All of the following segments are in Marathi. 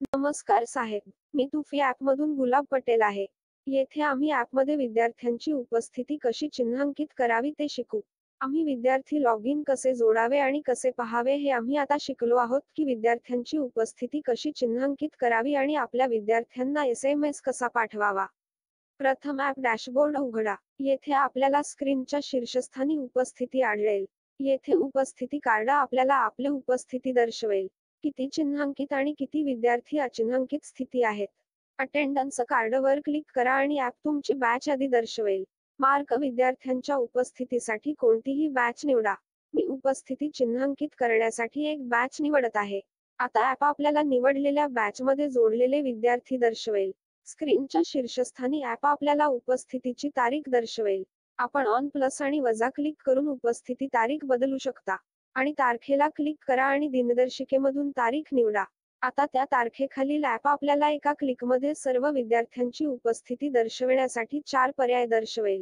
नमस्कार साहेब, मी तुफी ॲपमधून गुलाब पटेल आहे. येथे आम्ही ॲपमध्ये विद्यार्थ्यांची उपस्थिती कशी चिन्हांकित करावी ते शिकू. आम्ही विद्यार्थी लॉगिन कसे जोडावे आणि कसे पहावे हे आम्ही आता शिकलो आहोत की विद्यार्थ्यांची उपस्थिती कशी चिन्हांकित करावी आणि आपल्या विद्यार्थ्यांना SMS कसा पाठवावा. प्रथम ॲप डॅशबोर्ड उघडा. येथे आपल्याला स्क्रीनच्या शीर्षस्थानी उपस्थिती आढळेल. येथे उपस्थिती कार्ड आपल्याला आपली उपस्थिती दर्शवेल. किती चिन्हांकित आणि किती विद्यार्थी अचिन्हांकित स्थिती आहेत. अटेंडन्स कार्डवर क्लिक करा आणि ॲप तुमची बॅच यादी दर्शवेल. मार्क विद्यार्थ्यांच्या उपस्थितीसाठी कोणतीही बॅच निवडा. मी उपस्थिती चिन्हांकित करण्यासाठी एक बॅच निवडत आहे. आता ॲप आपल्याला निवडलेल्या बॅचमध्ये जोडलेले विद्यार्थी दर्शवेल. स्क्रीनच्या शीर्षस्थानी ॲप आपल्याला उपस्थितीची तारीख दर्शवेल. आपण ऑन प्लस आणि वजा क्लिक करून उपस्थिती तारीख बदलू शकता. आणि तारखेला क्लिक करा आणि दिनदर्शिकेमधून तारीख निवडा. आता त्या तारखेखालील ॲप आपल्याला एका क्लिकमध्ये सर्व विद्यार्थ्यांची उपस्थिती दर्शविण्यासाठी 4 पर्याय दर्शवेल.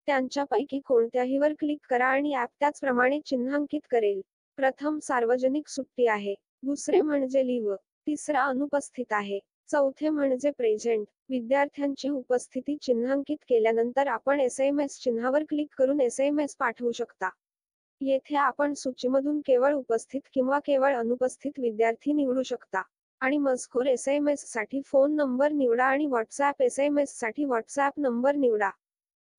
त्यांच्यापैकी कोणत्याहीवर क्लिक करा आणि ॲप त्याचप्रमाणे चिन्हांकित करेल. प्रथम सार्वजनिक सुट्टी आहे. दुसरे म्हणजे लिव्ह. तिसरा अनुपस्थित आहे. चौथे म्हणजे प्रेझेंट. विद्यार्थ्यांची उपस्थिती चिन्हांकित केल्यानंतर आपण SMS चिन्हावर क्लिक करून SMS पाठवू शकता. येथे आपण सूचीमधून केवळ उपस्थित किंवा केवळ अनुपस्थित विद्यार्थी निवडू शकता. आणि मजकूर SMS साठी फोन नंबर निवडा आणि WhatsApp SMS साठी WhatsApp नंबर निवडा.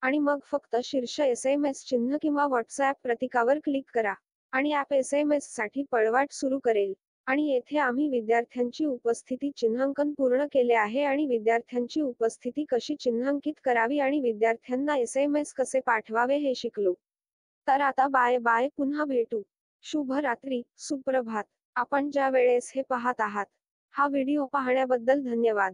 आणि मग फक्त शीर्ष SMS चिन्ह किंवा WhatsApp प्रतीकावर क्लिक करा. आणि ॲप SMS साठी पळवाट सुरू करेल. आणि येथे आम्ही विद्यार्थ्यांची उपस्थिती चिन्हांकन पूर्ण केले आहे आणि विद्यार्थ्यांची उपस्थिती कशी चिन्हांकित करावी आणि विद्यार्थ्यांना SMS कसे पाठवावे हे शिकलो. तर आता बाय बाय, पुन्हा भेटू. शुभ रात्री, सुप्रभात. आपण ज्या वेळेस हे पाहत आहात, हा व्हिडिओ पाहण्याबद्दल धन्यवाद.